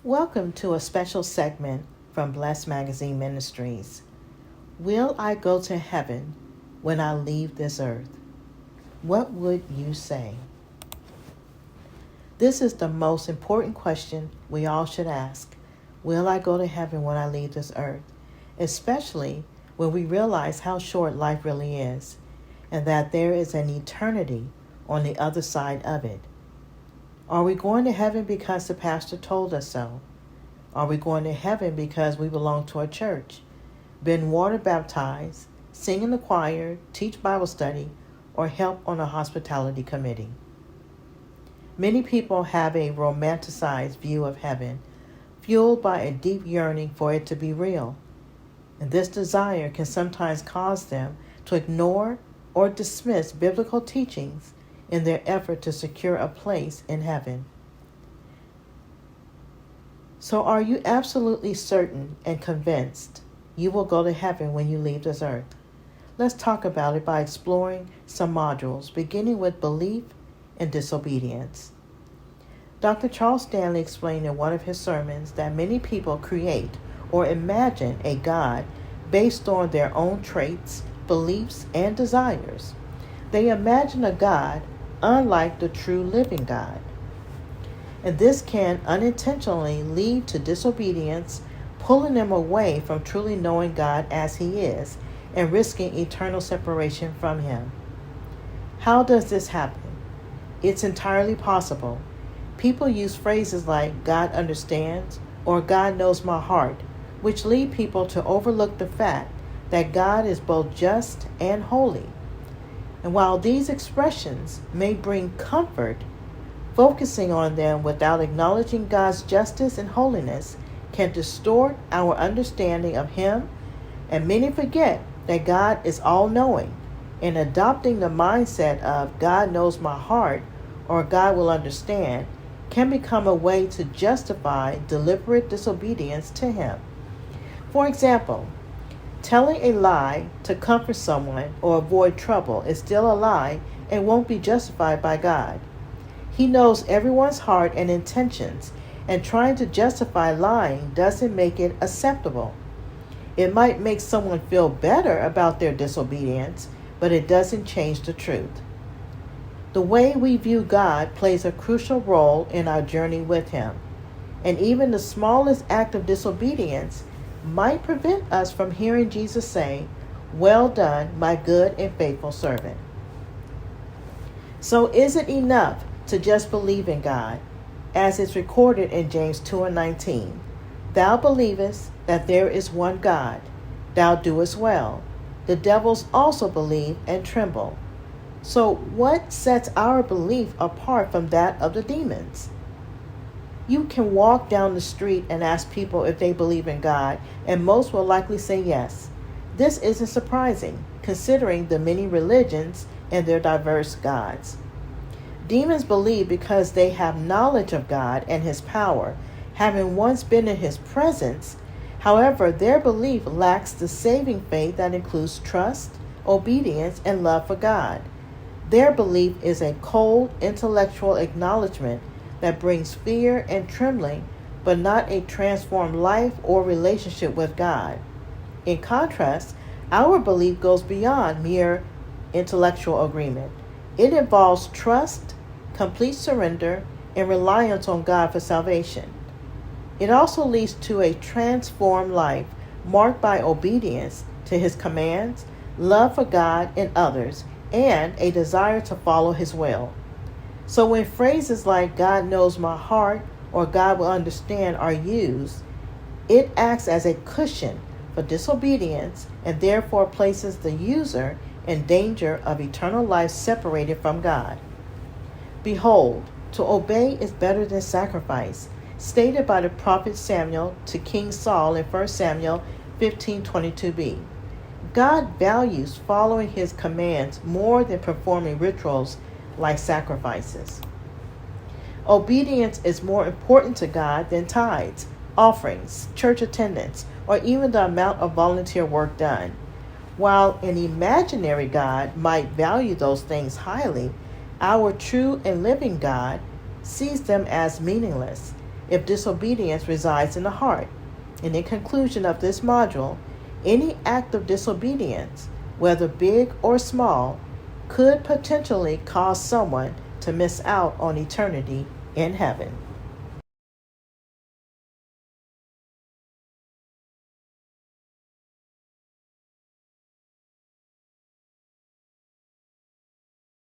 Welcome to a special segment from Blessed Magazine Ministries. Will I go to heaven when I leave this earth? What would you say? This is the most important question we all should ask. Will I go to heaven when I leave this earth? Especially when we realize how short life really is and that there is an eternity on the other side of it. Are we going to heaven because the pastor told us so? Are we going to heaven because we belong to a church, been water baptized, sing in the choir, teach Bible study, or help on a hospitality committee? Many people have a romanticized view of heaven, fueled by a deep yearning for it to be real. And this desire can sometimes cause them to ignore or dismiss biblical teachings in their effort to secure a place in heaven. So are you absolutely certain and convinced you will go to heaven when you leave this earth? Let's talk about it by exploring some modules, beginning with belief and disobedience. Dr. Charles Stanley explained in one of his sermons that many people create or imagine a God based on their own traits, beliefs, and desires. They imagine a God unlike the true living God. And this can unintentionally lead to disobedience, pulling them away from truly knowing God as He is and risking eternal separation from Him. How does this happen? It's entirely possible. People use phrases like God understands or God knows my heart, which lead people to overlook the fact that God is both just and holy. And while these expressions may bring comfort, focusing on them without acknowledging God's justice and holiness can distort our understanding of Him, and many forget that God is all-knowing, and adopting the mindset of God knows my heart or God will understand can become a way to justify deliberate disobedience to Him. For example, telling a lie to comfort someone or avoid trouble is still a lie and won't be justified by God. He knows everyone's heart and intentions, and trying to justify lying doesn't make it acceptable. It might make someone feel better about their disobedience, but it doesn't change the truth. The way we view God plays a crucial role in our journey with Him, and even the smallest act of disobedience might prevent us from hearing Jesus say, "Well done, my good and faithful servant." So is it enough to just believe in God, as is recorded in James 2:19? Thou believest that there is one God. Thou doest well. The devils also believe and tremble. So what sets our belief apart from that of the demons? You can walk down the street and ask people if they believe in God, and most will likely say yes. This isn't surprising, considering the many religions and their diverse gods. Demons believe because they have knowledge of God and His power, having once been in His presence. However, their belief lacks the saving faith that includes trust, obedience, and love for God. Their belief is a cold, intellectual acknowledgement that brings fear and trembling, but not a transformed life or relationship with God. In contrast, our belief goes beyond mere intellectual agreement. It involves trust, complete surrender, and reliance on God for salvation. It also leads to a transformed life marked by obedience to His commands, love for God and others, and a desire to follow His will. So when phrases like God knows my heart or God will understand are used, it acts as a cushion for disobedience and therefore places the user in danger of eternal life separated from God. Behold, to obey is better than sacrifice, stated by the prophet Samuel to King Saul in 1 Samuel 15:22b. God values following His commands more than performing rituals like sacrifices. Obedience is more important to God than tithes, offerings, church attendance, or even the amount of volunteer work done. While an imaginary God might value those things highly, our true and living God sees them as meaningless. if disobedience resides in the heart. And in conclusion of this module, any act of disobedience, whether big or small, could potentially cause someone to miss out on eternity in heaven.